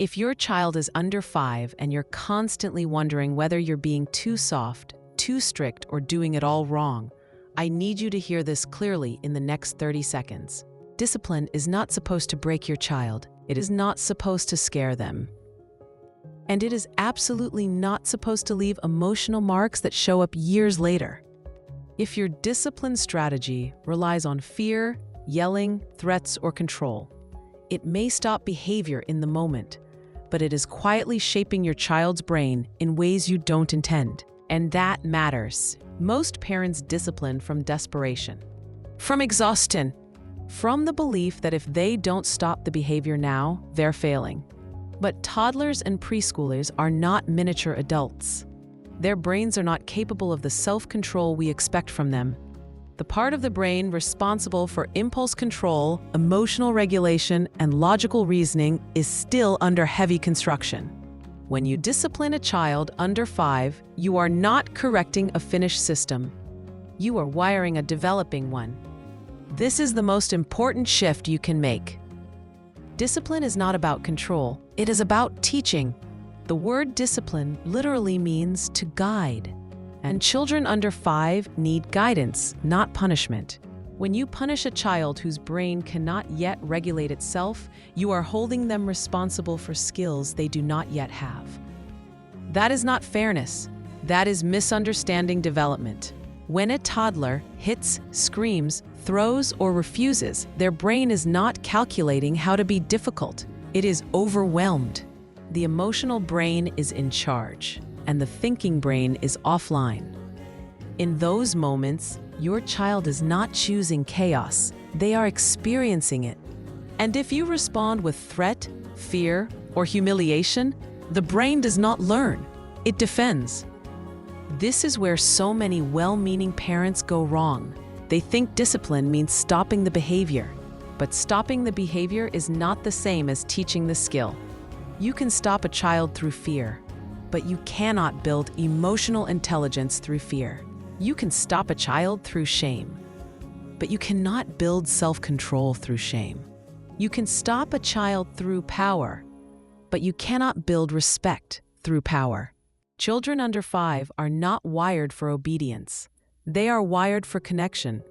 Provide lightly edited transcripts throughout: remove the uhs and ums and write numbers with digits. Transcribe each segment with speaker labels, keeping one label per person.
Speaker 1: If your child is under 5 and you're constantly wondering whether you're being too soft, too strict, or doing it all wrong, I need you to hear this clearly in the next 30 seconds. Discipline is not supposed to break your child. It is not supposed to scare them. And it is absolutely not supposed to leave emotional marks that show up years later. If your discipline strategy relies on fear, yelling, threats, or control, it may stop behavior in the moment, but it is quietly shaping your child's brain in ways you don't intend. And that matters. Most parents discipline from desperation, from exhaustion, from the belief that if they don't stop the behavior now, they're failing. But toddlers and preschoolers are not miniature adults. Their brains are not capable of the self-control we expect from them. The part of the brain responsible for impulse control, emotional regulation, and logical reasoning is still under heavy construction. When you discipline a child under 5, you are not correcting a finished system. You are wiring a developing one. This is the most important shift you can make. Discipline is not about control. It is about teaching. The word discipline literally means to guide. And children under 5 need guidance, not punishment. When you punish a child whose brain cannot yet regulate itself, you are holding them responsible for skills they do not yet have. That is not fairness. That is misunderstanding development. When a toddler hits, screams, throws, or refuses, their brain is not calculating how to be difficult. It is overwhelmed. The emotional brain is in charge, and the thinking brain is offline. In those moments, your child is not choosing chaos. They are experiencing it. And if you respond with threat, fear, or humiliation, the brain does not learn. It defends. This is where so many well-meaning parents go wrong. They think discipline means stopping the behavior. But stopping the behavior is not the same as teaching the skill. You can stop a child through fear, but you cannot build emotional intelligence through fear. You can stop a child through shame, but you cannot build self-control through shame. You can stop a child through power, but you cannot build respect through power. Children under 5 are not wired for obedience. They are wired for connection.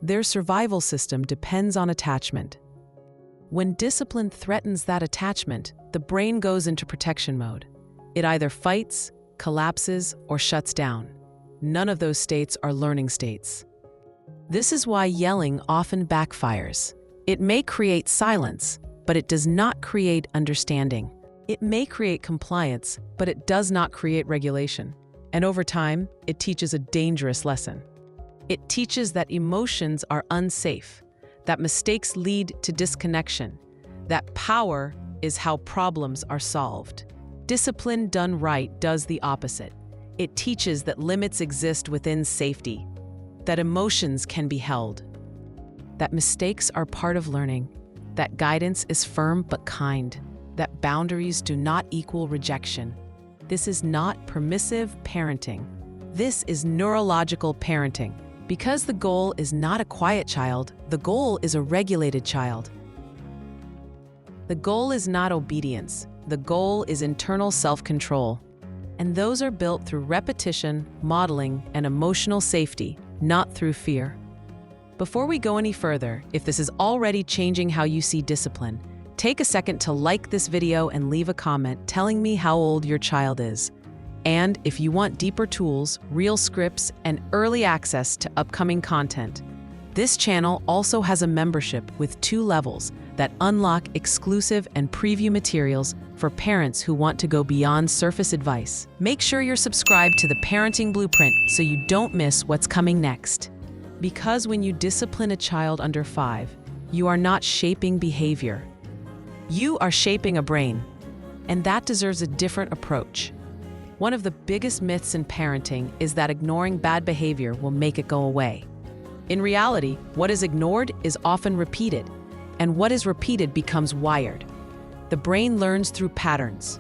Speaker 1: Their survival system depends on attachment. When discipline threatens that attachment, the brain goes into protection mode. It either fights, collapses, or shuts down. None of those states are learning states. This is why yelling often backfires. It may create silence, but it does not create understanding. It may create compliance, but it does not create regulation. And over time, it teaches a dangerous lesson. It teaches that emotions are unsafe, that mistakes lead to disconnection, that power is how problems are solved. Discipline done right does the opposite. It teaches that limits exist within safety, that emotions can be held, that mistakes are part of learning, that guidance is firm but kind, that boundaries do not equal rejection. This is not permissive parenting. This is neurological parenting. Because the goal is not a quiet child, the goal is a regulated child. The goal is not obedience. The goal is internal self-control. And those are built through repetition, modeling, and emotional safety, not through fear. Before we go any further, if this is already changing how you see discipline, take a second to like this video and leave a comment telling me how old your child is. And if you want deeper tools, real scripts, and early access to upcoming content, this channel also has a membership with 2 levels that unlock exclusive and preview materials for parents who want to go beyond surface advice. Make sure you're subscribed to the Parenting Blueprint so you don't miss what's coming next. Because when you discipline a child under 5, you are not shaping behavior. You are shaping a brain, and that deserves a different approach. One of the biggest myths in parenting is that ignoring bad behavior will make it go away. In reality, what is ignored is often repeated, and what is repeated becomes wired. The brain learns through patterns.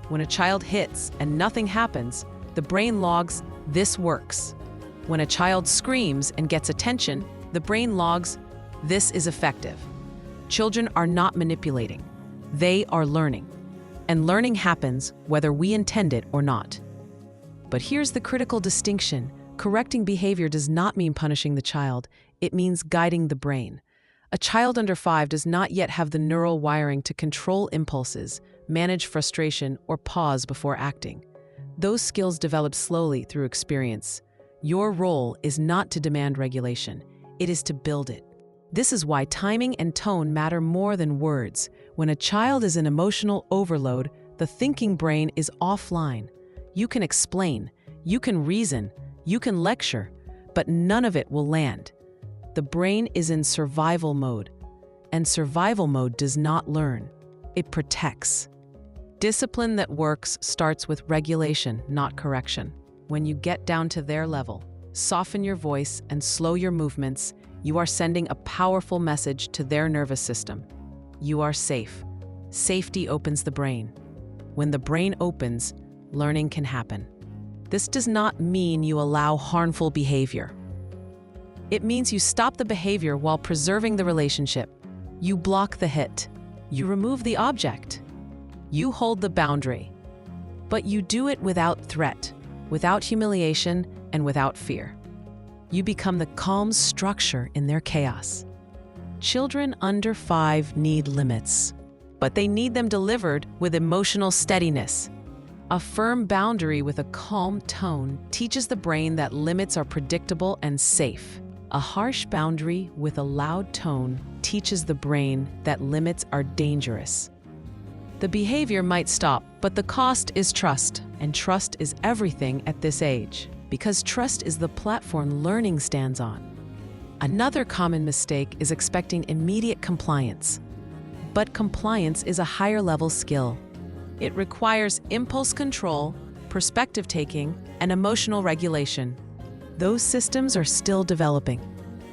Speaker 1: When a child hits and nothing happens, the brain logs, "This works." When a child screams and gets attention, the brain logs, "This is effective." Children are not manipulating. They are learning. And learning happens whether we intend it or not. But here's the critical distinction. Correcting behavior does not mean punishing the child. It means guiding the brain. A child under 5 does not yet have the neural wiring to control impulses, manage frustration, or pause before acting. Those skills develop slowly through experience. Your role is not to demand regulation. It is to build it. This is why timing and tone matter more than words. When a child is in emotional overload, the thinking brain is offline. You can explain, you can reason, you can lecture, but none of it will land. The brain is in survival mode, and survival mode does not learn. It protects. Discipline that works starts with regulation, not correction. When you get down to their level, soften your voice and slow your movements, you are sending a powerful message to their nervous system. You are safe. Safety opens the brain. When the brain opens, learning can happen. This does not mean you allow harmful behavior. It means you stop the behavior while preserving the relationship. You block the hit. You remove the object. You hold the boundary. But you do it without threat, without humiliation, and without fear. You become the calm structure in their chaos. Children under 5 need limits, but they need them delivered with emotional steadiness. A firm boundary with a calm tone teaches the brain that limits are predictable and safe. A harsh boundary with a loud tone teaches the brain that limits are dangerous. The behavior might stop, but the cost is trust, and trust is everything at this age, because trust is the platform learning stands on. Another common mistake is expecting immediate compliance. But compliance is a higher-level skill. It requires impulse control, perspective taking, and emotional regulation. Those systems are still developing.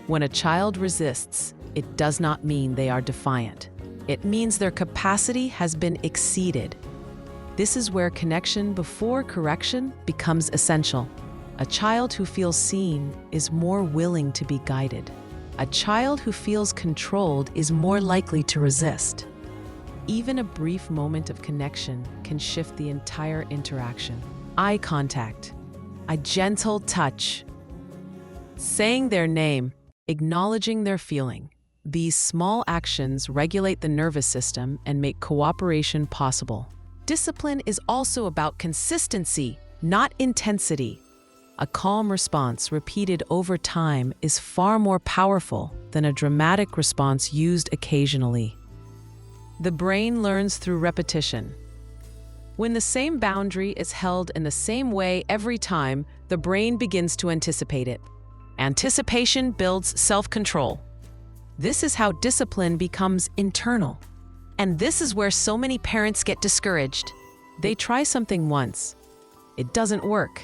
Speaker 1: When a child resists, it does not mean they are defiant. It means their capacity has been exceeded. This is where connection before correction becomes essential. A child who feels seen is more willing to be guided. A child who feels controlled is more likely to resist. Even a brief moment of connection can shift the entire interaction. Eye contact, a gentle touch, saying their name, acknowledging their feeling. These small actions regulate the nervous system and make cooperation possible. Discipline is also about consistency, not intensity. A calm response repeated over time is far more powerful than a dramatic response used occasionally. The brain learns through repetition. When the same boundary is held in the same way every time, the brain begins to anticipate it. Anticipation builds self-control. This is how discipline becomes internal. And this is where so many parents get discouraged. They try something once. It doesn't work.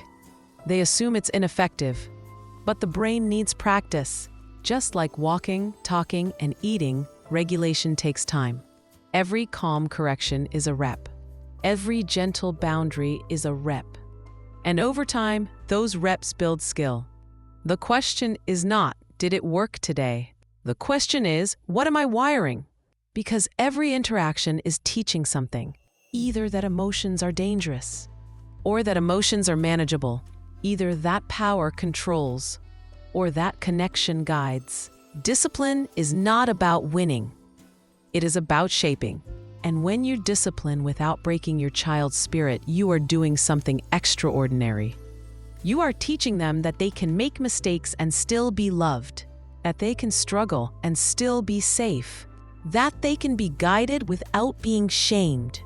Speaker 1: They assume it's ineffective. But the brain needs practice. Just like walking, talking, and eating, regulation takes time. Every calm correction is a rep. Every gentle boundary is a rep. And over time, those reps build skill. The question is not, did it work today? The question is, what am I wiring? Because every interaction is teaching something. Either that emotions are dangerous, or that emotions are manageable. Either that power controls, or that connection guides. Discipline is not about winning. It is about shaping. And when you discipline without breaking your child's spirit, you are doing something extraordinary. You are teaching them that they can make mistakes and still be loved, that they can struggle and still be safe, that they can be guided without being shamed.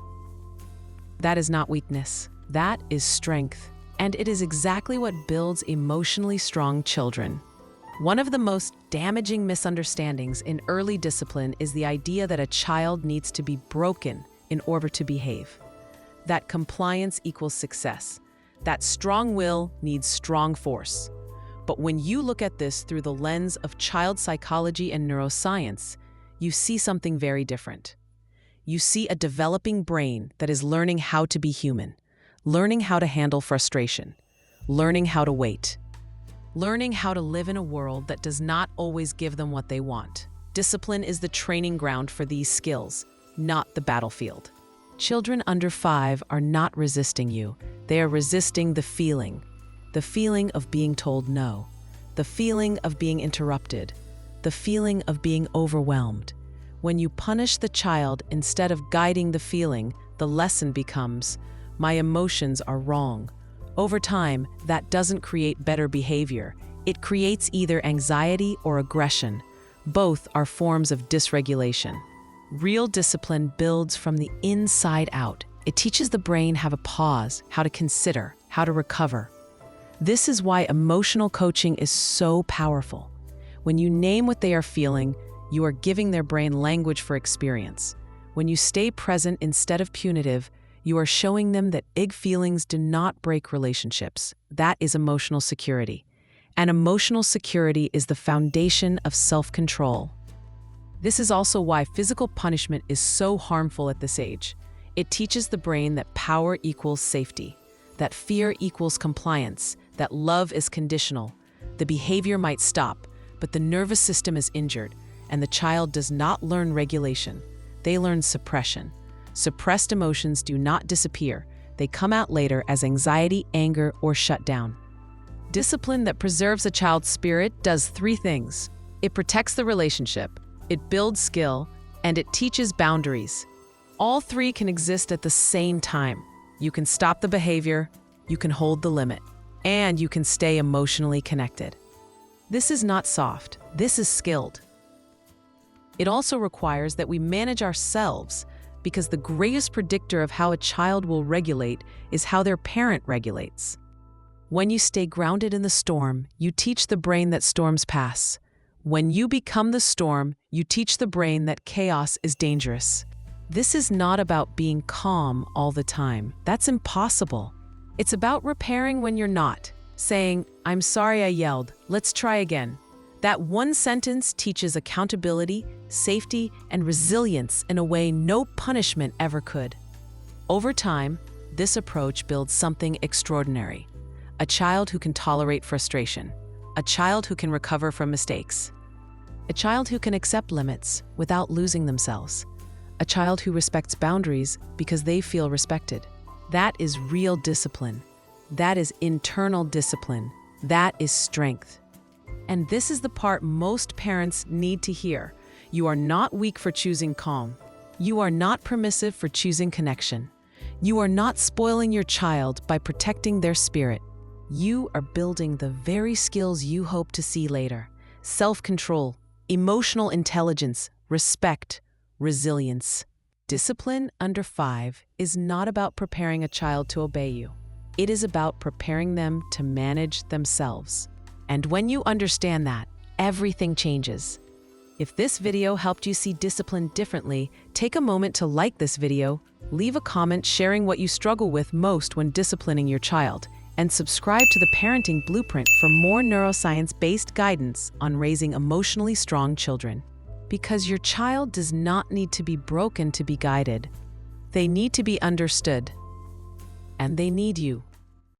Speaker 1: That is not weakness. That is strength. And it is exactly what builds emotionally strong children. One of the most damaging misunderstandings in early discipline is the idea that a child needs to be broken in order to behave. That compliance equals success. That strong will needs strong force. But when you look at this through the lens of child psychology and neuroscience, you see something very different. You see a developing brain that is learning how to be human, learning how to handle frustration, learning how to wait, learning how to live in a world that does not always give them what they want. Discipline is the training ground for these skills, not the battlefield. Children under 5 are not resisting you. They are resisting the feeling of being told no, the feeling of being interrupted, the feeling of being overwhelmed. When you punish the child instead of guiding the feeling, the lesson becomes, my emotions are wrong. Over time, that doesn't create better behavior. It creates either anxiety or aggression. Both are forms of dysregulation. Real discipline builds from the inside out. It teaches the brain how to pause, how to consider, how to recover. This is why emotional coaching is so powerful. When you name what they are feeling, you are giving their brain language for experience. When you stay present instead of punitive, you are showing them that big feelings do not break relationships. That is emotional security. And emotional security is the foundation of self-control. This is also why physical punishment is so harmful at this age. It teaches the brain that power equals safety, that fear equals compliance, that love is conditional. The behavior might stop, but the nervous system is injured, and the child does not learn regulation. They learn suppression. Suppressed emotions do not disappear. They come out later as anxiety, anger, or shutdown. Discipline that preserves a child's spirit does 3 things. It protects the relationship, it builds skill, and it teaches boundaries. All 3 can exist at the same time. You can stop the behavior, you can hold the limit, and you can stay emotionally connected. This is not soft, this is skilled. It also requires that we manage ourselves, because the greatest predictor of how a child will regulate is how their parent regulates. When you stay grounded in the storm, you teach the brain that storms pass. When you become the storm, you teach the brain that chaos is dangerous. This is not about being calm all the time. That's impossible. It's about repairing when you're not, saying, I'm sorry I yelled, let's try again. That one sentence teaches accountability, safety, and resilience in a way no punishment ever could. Over time, this approach builds something extraordinary. A child who can tolerate frustration. A child who can recover from mistakes. A child who can accept limits without losing themselves. A child who respects boundaries because they feel respected. That is real discipline. That is internal discipline. That is strength. And this is the part most parents need to hear. You are not weak for choosing calm. You are not permissive for choosing connection. You are not spoiling your child by protecting their spirit. You are building the very skills you hope to see later. Self-control, emotional intelligence, respect, resilience. Discipline under 5 is not about preparing a child to obey you. It is about preparing them to manage themselves. And when you understand that, everything changes. If this video helped you see discipline differently, take a moment to like this video, leave a comment sharing what you struggle with most when disciplining your child, and subscribe to the Parenting Blueprint for more neuroscience-based guidance on raising emotionally strong children. Because your child does not need to be broken to be guided. They need to be understood. And they need you.